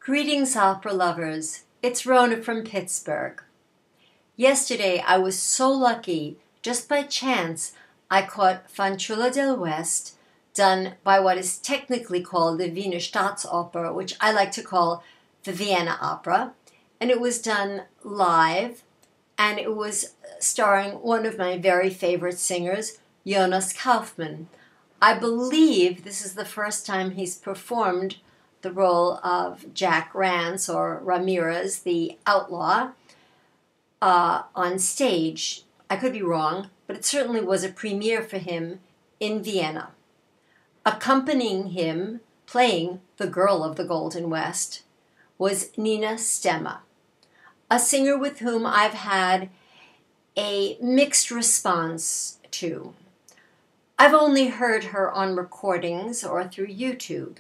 Greetings, opera lovers. It's Rona from Pittsburgh. Yesterday, I was so lucky, just by chance, I caught Fanciulla del West, done by what is technically called the Wiener Staatsoper, which I like to call the Vienna Opera. And it was done live, and it was starring one of my very favorite singers, Jonas Kaufmann. I believe this is the first time he's performed the role of Jack Rance, or Ramirez, the outlaw, on stage. I could be wrong, but it certainly was a premiere for him in Vienna. Accompanying him, playing the girl of the Golden West, was Nina Stemme, a singer with whom I've had a mixed response to. I've only heard her on recordings or through YouTube,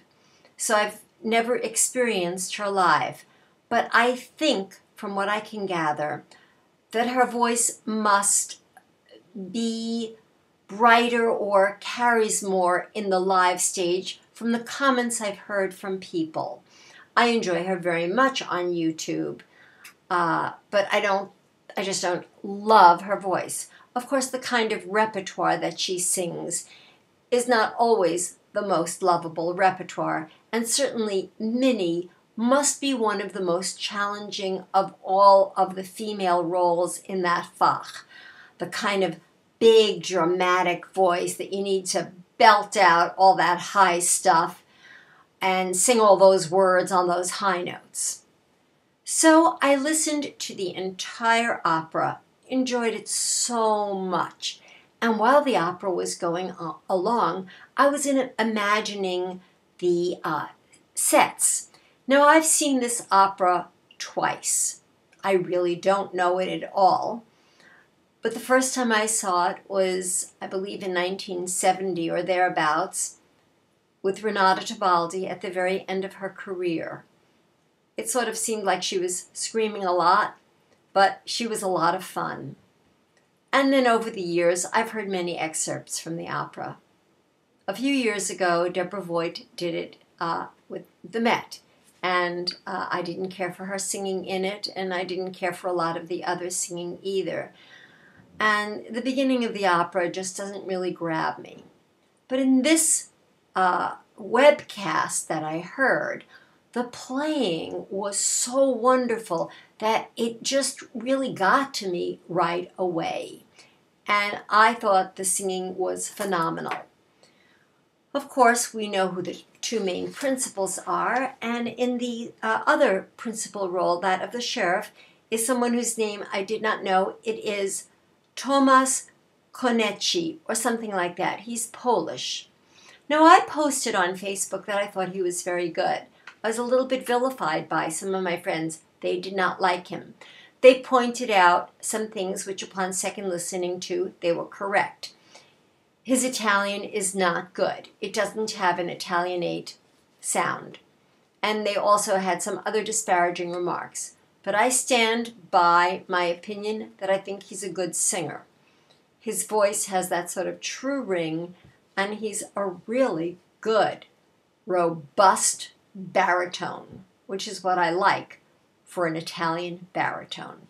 so I've never experienced her live, but I think, from what I can gather, that her voice must be brighter or carries more in the live stage from the comments I've heard from people. I enjoy her very much on YouTube, but I just don't love her voice. Of course, the kind of repertoire that she sings is not always the most lovable repertoire, and certainly Minnie must be one of the most challenging of all of the female roles in that Fach. The kind of big, dramatic voice that you need to belt out all that high stuff and sing all those words on those high notes. So I listened to the entire opera, enjoyed it so much. And while the opera was going along, I was imagining the sets. Now, I've seen this opera twice. I really don't know it at all. But the first time I saw it was, I believe, in 1970 or thereabouts, with Renata Tebaldi at the very end of her career. It sort of seemed like she was screaming a lot, but she was a lot of fun. And then over the years, I've heard many excerpts from the opera. A few years ago, Deborah Voigt did it with the Met, and I didn't care for her singing in it, and I didn't care for a lot of the others singing either. And the beginning of the opera just doesn't really grab me. But in this webcast that I heard, the playing was so wonderful that it just really got to me right away. And I thought the singing was phenomenal. Of course, we know who the two main principals are, and in the other principal role, that of the sheriff, is someone whose name I did not know. It is Tomasz Konieczny, or something like that. He's Polish. Now, I posted on Facebook that I thought he was very good. I was a little bit vilified by some of my friends. They did not like him. They pointed out some things which, upon second listening to, they were correct. His Italian is not good. It doesn't have an Italianate sound. And they also had some other disparaging remarks. But I stand by my opinion that I think he's a good singer. His voice has that sort of true ring, and he's a really good, robust baritone, which is what I like for an Italian baritone.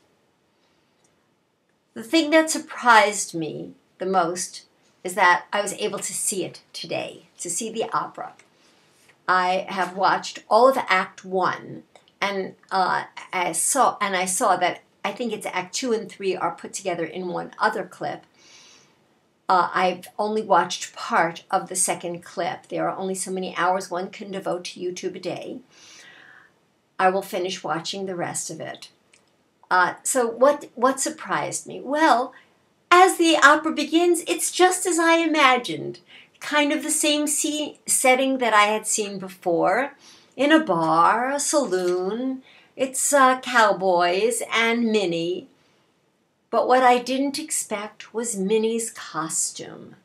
The thing that surprised me the most is that I was able to see it today, to see the opera. I have watched all of Act 1, and I saw that I think it's Act 2 and 3 are put together in one other clip. I've only watched part of the second clip. There are only so many hours one can devote to YouTube a day. I will finish watching the rest of it. So what surprised me? Well, as the opera begins, it's just as I imagined. Kind of the same setting that I had seen before. In a bar, a saloon. It's cowboys and Minnie. But what I didn't expect was Minnie's costume.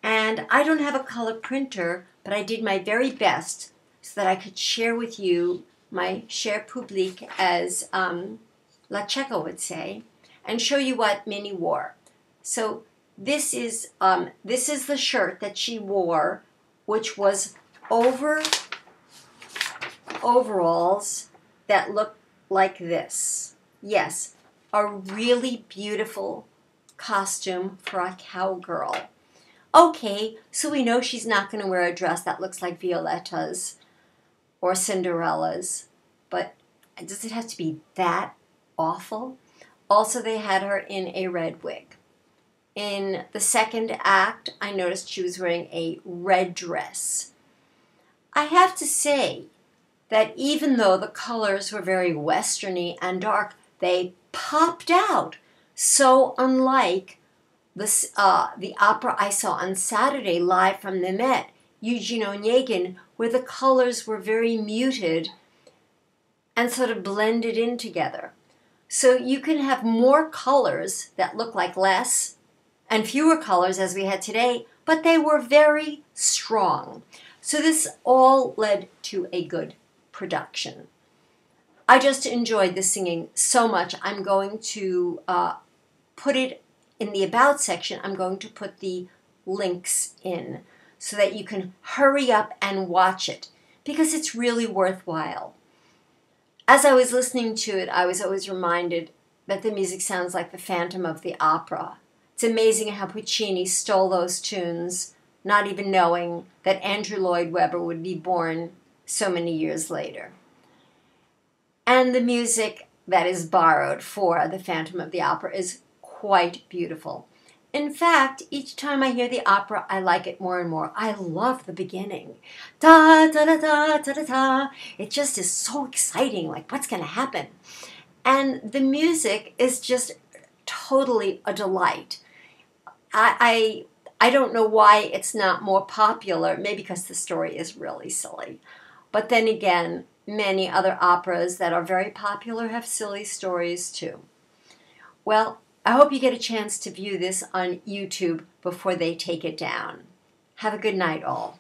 And I don't have a color printer, but I did my very best so that I could share with you my cher public, as La Checa would say, and show you what Minnie wore. So this is the shirt that she wore, which was over overalls that look like this. Yes, a really beautiful costume for a cowgirl. Okay, so we know she's not going to wear a dress that looks like Violetta's or Cinderella's, but does it have to be that awful? Also, they had her in a red wig. In the second act, I noticed she was wearing a red dress. I have to say that even though the colors were very westerny and dark, they popped out, so unlike the opera I saw on Saturday live from the Met, Eugene Onegin, where the colors were very muted and sort of blended in together. So you can have more colors that look like less and fewer colors as we had today, but they were very strong. So this all led to a good production. I just enjoyed the singing so much. I'm going to put it in the About section. I'm going to put the links in so that you can hurry up and watch it because it's really worthwhile. As I was listening to it, I was always reminded that the music sounds like the Phantom of the Opera. It's amazing how Puccini stole those tunes, not even knowing that Andrew Lloyd Webber would be born so many years later. And the music that is borrowed for the Phantom of the Opera is quite beautiful. In fact, each time I hear the opera, I like it more and more. I love the beginning. Da da da da da da da. It just is so exciting, like what's going to happen? And the music is just totally a delight. I don't know why it's not more popular, maybe because the story is really silly. But then again, many other operas that are very popular have silly stories too. Well, I hope you get a chance to view this on YouTube before they take it down. Have a good night, all.